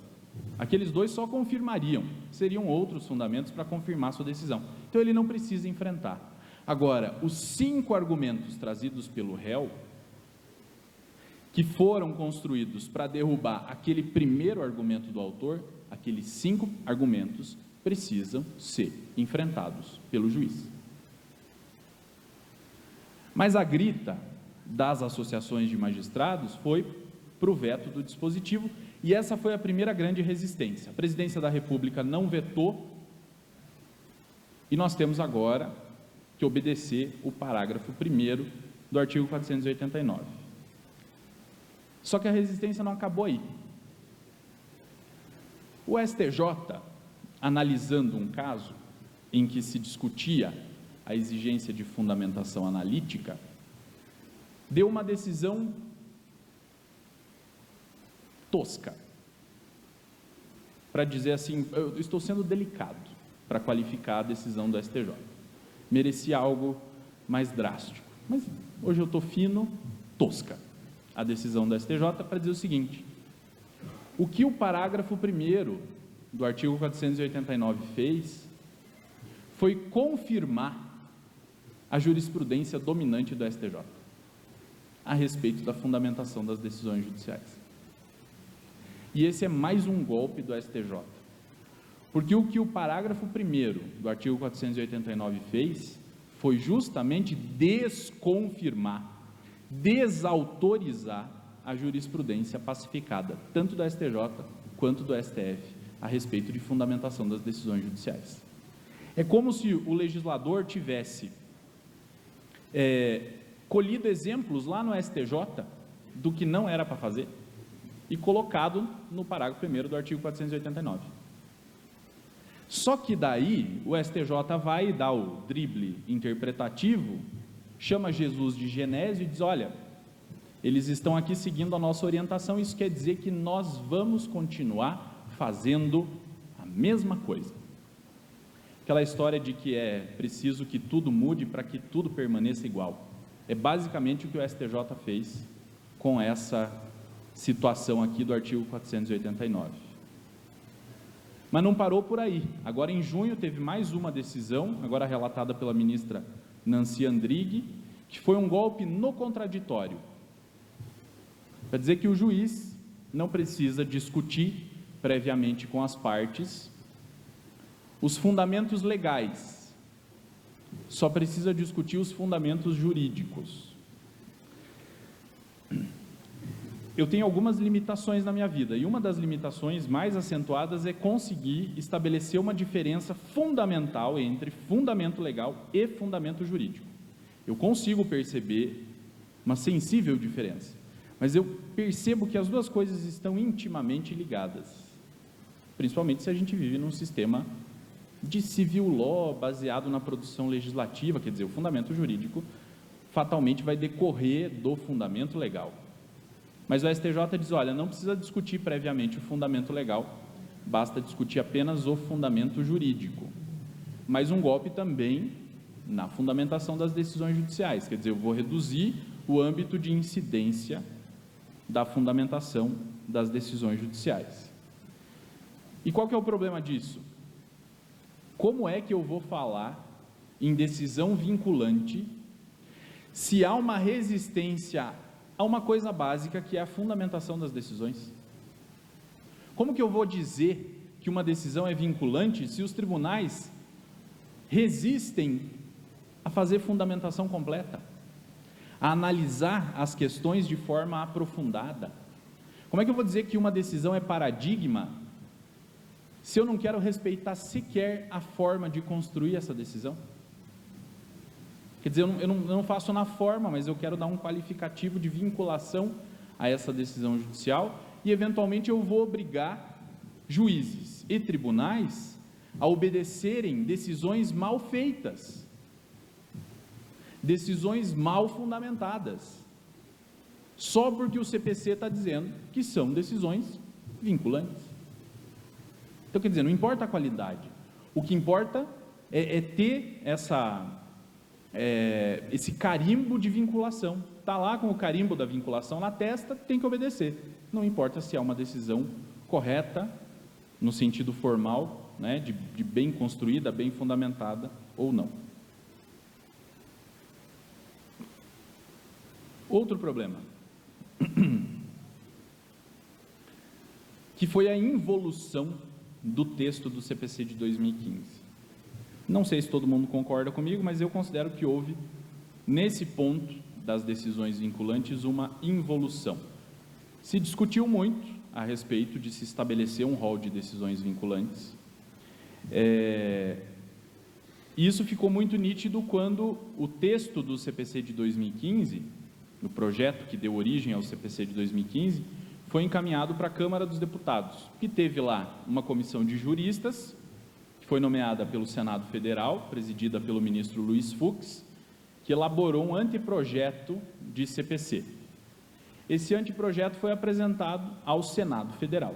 [SPEAKER 1] Aqueles 2 só confirmariam, seriam outros fundamentos para confirmar a sua decisão. Então ele não precisa enfrentar. Agora, os 5 argumentos trazidos pelo réu, que foram construídos para derrubar aquele primeiro argumento do autor, aqueles 5 argumentos precisam ser enfrentados pelo juiz. Mas a grita das associações de magistrados foi para o veto do dispositivo, e essa foi a primeira grande resistência. A Presidência da República não vetou, e nós temos agora que obedecer o parágrafo 1º do artigo 489. Só que a resistência não acabou aí. O STJ, analisando um caso em que se discutia a exigência de fundamentação analítica, deu uma decisão tosca, para dizer assim, eu estou sendo delicado para qualificar a decisão do STJ, merecia algo mais drástico, mas hoje eu estou fino, tosca, a decisão do STJ para dizer o seguinte: o que o parágrafo 1º do artigo 489 fez foi confirmar a jurisprudência dominante do STJ a respeito da fundamentação das decisões judiciais. E esse é mais um golpe do STJ, porque o que o parágrafo 1º do artigo 489 fez foi justamente desconfirmar, desautorizar a jurisprudência pacificada, tanto do STJ quanto do STF, a respeito de fundamentação das decisões judiciais. É como se o legislador tivesse colhido exemplos lá no STJ do que não era para fazer e colocado no parágrafo 1º do artigo 489. Só que daí o STJ vai dar o drible interpretativo, chama Jesus de Genésio e diz: olha, eles estão aqui seguindo a nossa orientação, isso quer dizer que nós vamos continuar fazendo a mesma coisa. Aquela história de que é preciso que tudo mude para que tudo permaneça igual. É basicamente o que o STJ fez com essa situação aqui do artigo 489. Mas não parou por aí. Agora, em junho, teve mais uma decisão, agora relatada pela ministra Nancy Andrighi, que foi um golpe no contraditório. Para dizer que o juiz não precisa discutir previamente com as partes os fundamentos legais, só precisa discutir os fundamentos jurídicos. Eu tenho algumas limitações na minha vida, e uma das limitações mais acentuadas é conseguir estabelecer uma diferença fundamental entre fundamento legal e fundamento jurídico. Eu consigo perceber uma sensível diferença, mas eu percebo que as duas coisas estão intimamente ligadas, principalmente se a gente vive num sistema de civil law baseado na produção legislativa, quer dizer, o fundamento jurídico fatalmente vai decorrer do fundamento legal. Mas o STJ diz, olha, não precisa discutir previamente o fundamento legal, basta discutir apenas o fundamento jurídico. Mas um golpe também na fundamentação das decisões judiciais, quer dizer, eu vou reduzir o âmbito de incidência da fundamentação das decisões judiciais. E qual que é o problema disso? Como é que eu vou falar em decisão vinculante se há uma resistência a uma coisa básica que é a fundamentação das decisões? Como que eu vou dizer que uma decisão é vinculante se os tribunais resistem a fazer fundamentação completa, a analisar as questões de forma aprofundada? Como é que eu vou dizer que uma decisão é paradigma se eu não quero respeitar sequer a forma de construir essa decisão? Quer dizer, eu não faço na forma, mas eu quero dar um qualificativo de vinculação a essa decisão judicial e, eventualmente, eu vou obrigar juízes e tribunais a obedecerem decisões mal feitas, decisões mal fundamentadas, só porque o CPC está dizendo que são decisões vinculantes. Então, quer dizer, não importa a qualidade, o que importa é ter esse carimbo de vinculação. Está lá com o carimbo da vinculação na testa, tem que obedecer. Não importa se é uma decisão correta, no sentido formal, né, de bem construída, bem fundamentada ou não. Outro problema, que foi a involução do texto do CPC de 2015. Não sei se todo mundo concorda comigo, mas eu considero que houve, nesse ponto das decisões vinculantes, uma involução. Se discutiu muito a respeito de se estabelecer um rol de decisões vinculantes. Isso ficou muito nítido quando o texto do CPC de 2015, no projeto que deu origem ao CPC de 2015, foi encaminhado para a Câmara dos Deputados, que teve lá uma comissão de juristas, que foi nomeada pelo Senado Federal, presidida pelo ministro Luiz Fux, que elaborou um anteprojeto de CPC. Esse anteprojeto foi apresentado ao Senado Federal.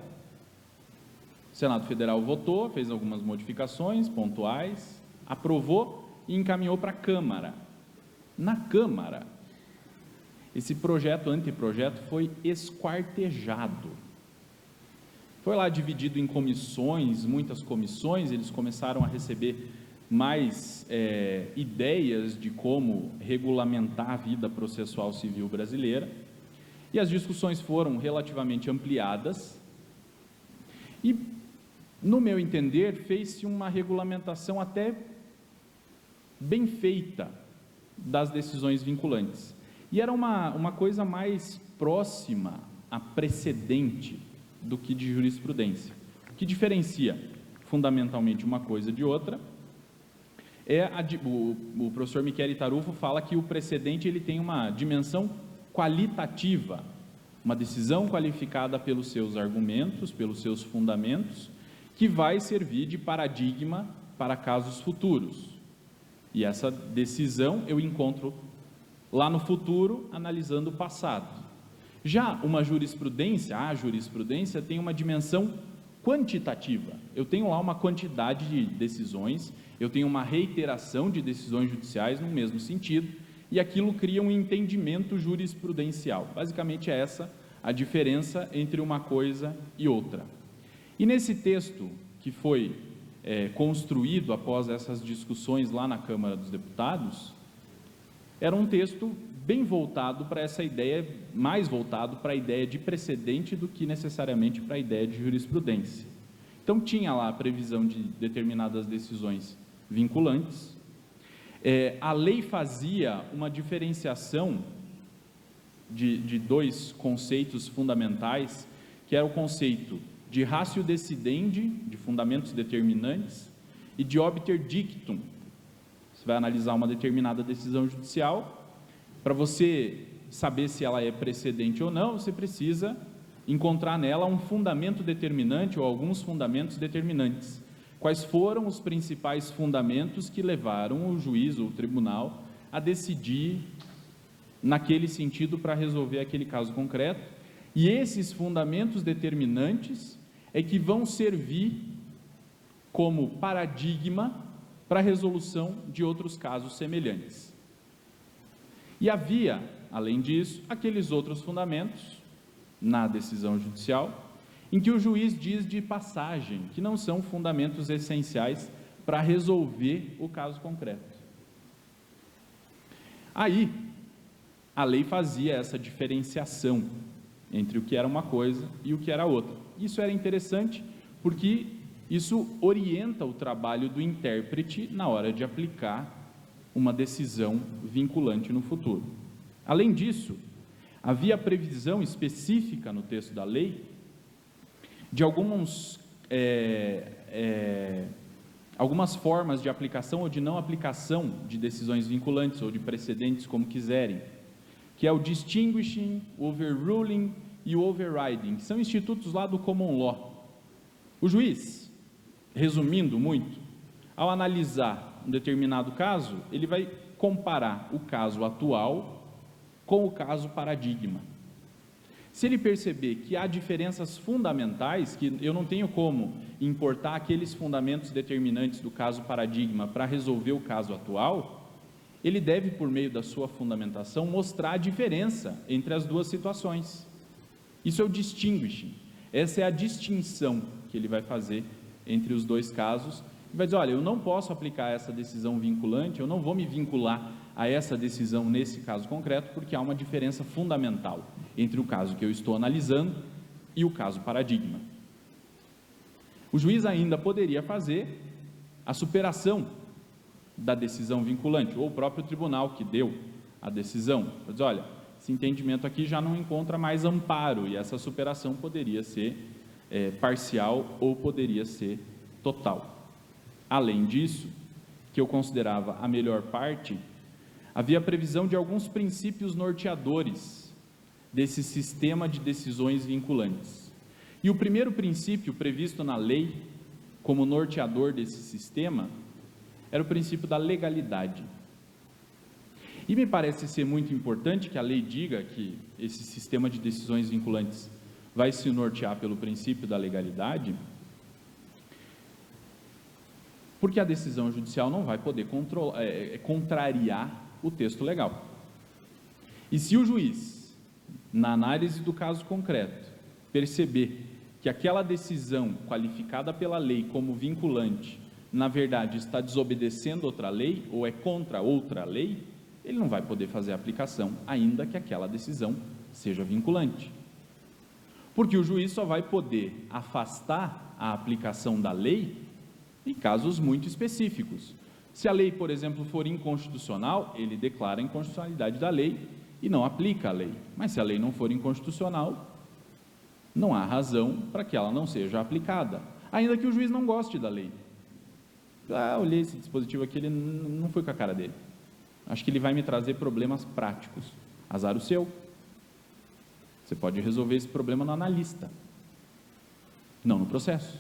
[SPEAKER 1] O Senado Federal votou, fez algumas modificações pontuais, aprovou e encaminhou para a Câmara. Na Câmara, esse anteprojeto foi esquartejado. Foi lá dividido em comissões, muitas comissões, eles começaram a receber mais ideias de como regulamentar a vida processual civil brasileira, e as discussões foram relativamente ampliadas, e, no meu entender, fez-se uma regulamentação até bem feita das decisões vinculantes. E era uma coisa mais próxima a precedente do que de jurisprudência. O que diferencia fundamentalmente uma coisa de outra o professor Michele Tarufo fala que o precedente ele tem uma dimensão qualitativa, uma decisão qualificada pelos seus argumentos, pelos seus fundamentos, que vai servir de paradigma para casos futuros. E essa decisão eu encontro lá no futuro, analisando o passado. Já uma jurisprudência, a jurisprudência tem uma dimensão quantitativa. Eu tenho lá uma quantidade de decisões, eu tenho uma reiteração de decisões judiciais no mesmo sentido, e aquilo cria um entendimento jurisprudencial. Basicamente é essa a diferença entre uma coisa e outra. E nesse texto que foi construído após essas discussões lá na Câmara dos Deputados, era um texto bem voltado para essa ideia, mais voltado para a ideia de precedente do que necessariamente para a ideia de jurisprudência. Então tinha lá a previsão de determinadas decisões vinculantes. A lei fazia uma diferenciação de dois conceitos fundamentais, que era o conceito de ratio decidendi, de fundamentos determinantes, e de obter dictum. Você vai analisar uma determinada decisão judicial, para você saber se ela é precedente ou não, você precisa encontrar nela um fundamento determinante ou alguns fundamentos determinantes. Quais foram os principais fundamentos que levaram o juiz ou o tribunal a decidir naquele sentido para resolver aquele caso concreto? E esses fundamentos determinantes é que vão servir como paradigma para a resolução de outros casos semelhantes. E havia, além disso, aqueles outros fundamentos na decisão judicial, em que o juiz diz de passagem, que não são fundamentos essenciais para resolver o caso concreto. Aí, a lei fazia essa diferenciação entre o que era uma coisa e o que era outra. Isso era interessante porque isso orienta o trabalho do intérprete na hora de aplicar uma decisão vinculante no futuro. Além disso, havia previsão específica no texto da lei de algumas formas de aplicação ou de não aplicação de decisões vinculantes ou de precedentes, como quiserem, que é o distinguishing, o overruling e o overriding, que são institutos lá do common law. O juiz, resumindo muito, ao analisar um determinado caso, ele vai comparar o caso atual com o caso paradigma. Se ele perceber que há diferenças fundamentais, que eu não tenho como importar aqueles fundamentos determinantes do caso paradigma para resolver o caso atual, ele deve, por meio da sua fundamentação, mostrar a diferença entre as duas situações. Isso é o distinguishing. Essa é a distinção que ele vai fazer entre os dois casos. Ele vai dizer, olha, eu não posso aplicar essa decisão vinculante, eu não vou me vincular a essa decisão nesse caso concreto, porque há uma diferença fundamental entre o caso que eu estou analisando e o caso paradigma. O juiz ainda poderia fazer a superação da decisão vinculante, ou o próprio tribunal que deu a decisão. Diz, olha, esse entendimento aqui já não encontra mais amparo, e essa superação poderia ser parcial ou poderia ser total. Além disso, que eu considerava a melhor parte, havia previsão de alguns princípios norteadores desse sistema de decisões vinculantes. E o primeiro princípio previsto na lei como norteador desse sistema era o princípio da legalidade. E me parece ser muito importante que a lei diga que esse sistema de decisões vinculantes vai se nortear pelo princípio da legalidade, porque a decisão judicial não vai poder contrariar o texto legal. E se o juiz, na análise do caso concreto, perceber que aquela decisão qualificada pela lei como vinculante, na verdade está desobedecendo outra lei ou é contra outra lei, ele não vai poder fazer a aplicação, ainda que aquela decisão seja vinculante. Porque o juiz só vai poder afastar a aplicação da lei em casos muito específicos. Se a lei, por exemplo, for inconstitucional, ele declara a inconstitucionalidade da lei e não aplica a lei. Mas se a lei não for inconstitucional, não há razão para que ela não seja aplicada, ainda que o juiz não goste da lei. Olhei esse dispositivo aqui, ele não foi com a cara dele. Acho que ele vai me trazer problemas práticos. Azar o seu. Você pode resolver esse problema no analista, não no processo.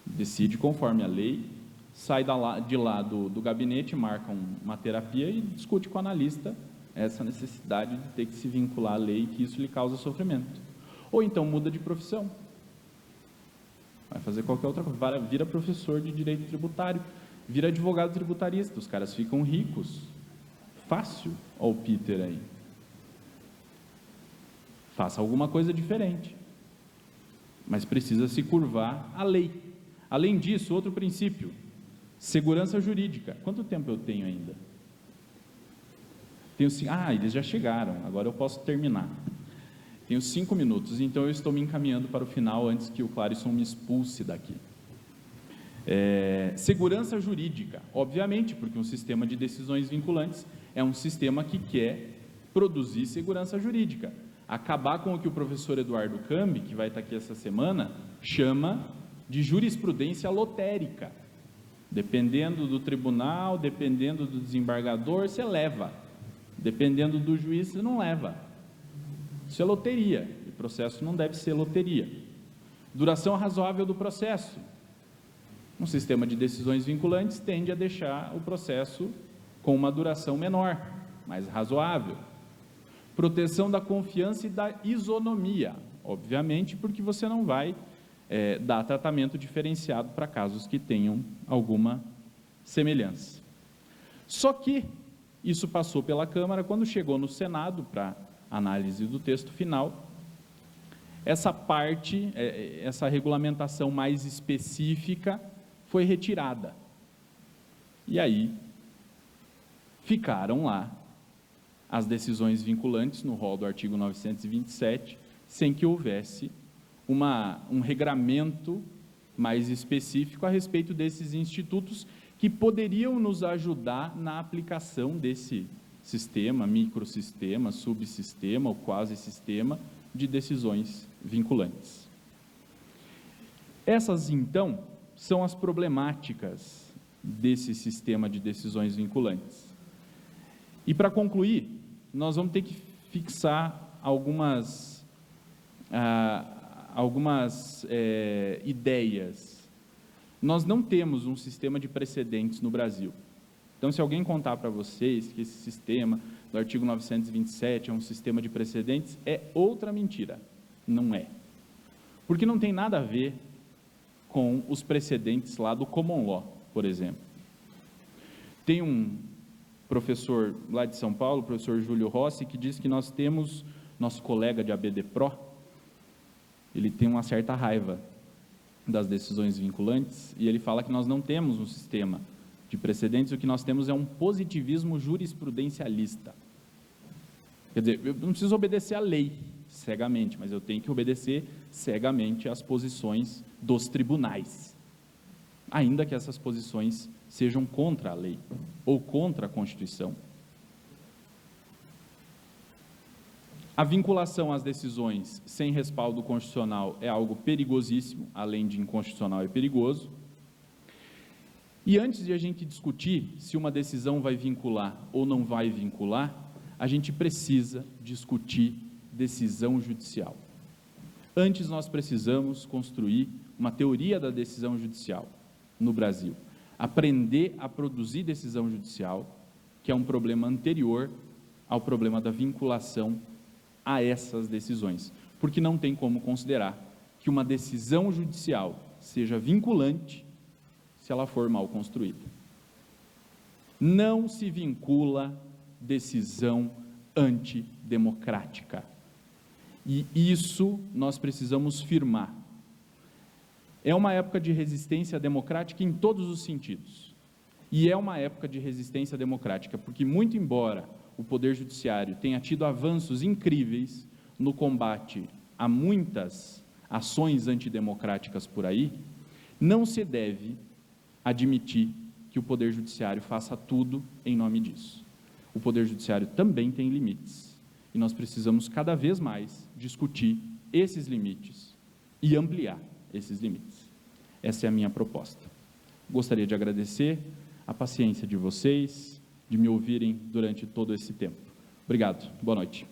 [SPEAKER 1] Decide conforme a lei, sai de lá do gabinete, marca uma terapia e discute com o analista essa necessidade de ter que se vincular à lei, que isso lhe causa sofrimento. Ou então muda de profissão, vai fazer qualquer outra coisa, vira professor de direito tributário, vira advogado tributarista, os caras ficam ricos, fácil. Olha o Peter aí. Faça alguma coisa diferente, mas precisa se curvar à lei. Além disso, outro princípio, segurança jurídica. Quanto tempo eu tenho ainda? Eles já chegaram, agora eu posso terminar. Tenho 5 minutos, então eu estou me encaminhando para o final antes que o Clarisson me expulse daqui. Segurança jurídica, obviamente, porque um sistema de decisões vinculantes é um sistema que quer produzir segurança jurídica. Acabar com o que o professor Eduardo Cambi, que vai estar aqui essa semana, chama de jurisprudência lotérica. Dependendo do tribunal, dependendo do desembargador, você leva. Dependendo do juiz, você não leva. Isso é loteria, e o processo não deve ser loteria. Duração razoável do processo. Um sistema de decisões vinculantes tende a deixar o processo com uma duração menor, mais razoável. Proteção da confiança e da isonomia, obviamente, porque você não vai dar tratamento diferenciado para casos que tenham alguma semelhança. Só que isso passou pela Câmara, quando chegou no Senado para análise do texto final, essa parte, essa regulamentação mais específica foi retirada. E aí ficaram lá as decisões vinculantes no rol do artigo 927, sem que houvesse um regramento mais específico a respeito desses institutos que poderiam nos ajudar na aplicação desse sistema, microsistema, subsistema ou quase sistema de decisões vinculantes. Essas, então, são as problemáticas desse sistema de decisões vinculantes. E para concluir, nós vamos ter que fixar algumas ideias. Nós não temos um sistema de precedentes no Brasil. Então, se alguém contar para vocês que esse sistema do artigo 927 é um sistema de precedentes, é outra mentira. Não é. Porque não tem nada a ver com os precedentes lá do Common Law, por exemplo. Tem um professor lá de São Paulo, o professor Júlio Rossi, que diz que nós temos, nosso colega de ABD Pro, ele tem uma certa raiva das decisões vinculantes, e ele fala que nós não temos um sistema de precedentes, o que nós temos é um positivismo jurisprudencialista. Quer dizer, eu não preciso obedecer à lei cegamente, mas eu tenho que obedecer cegamente às posições dos tribunais, ainda que essas posições sejam contra a lei ou contra a Constituição. A vinculação às decisões sem respaldo constitucional é algo perigosíssimo, além de inconstitucional e perigoso. E antes de a gente discutir se uma decisão vai vincular ou não vai vincular, a gente precisa discutir decisão judicial. Antes nós precisamos construir uma teoria da decisão judicial no Brasil. Aprender a produzir decisão judicial, que é um problema anterior ao problema da vinculação a essas decisões, porque não tem como considerar que uma decisão judicial seja vinculante se ela for mal construída. Não se vincula decisão antidemocrática. E isso nós precisamos firmar. É uma época de resistência democrática em todos os sentidos. E é uma época de resistência democrática, porque muito embora o Poder Judiciário tenha tido avanços incríveis no combate a muitas ações antidemocráticas por aí, não se deve admitir que o Poder Judiciário faça tudo em nome disso. O Poder Judiciário também tem limites, e nós precisamos cada vez mais discutir esses limites e ampliar esses limites. Essa é a minha proposta. Gostaria de agradecer a paciência de vocês, de me ouvirem durante todo esse tempo. Obrigado, boa noite.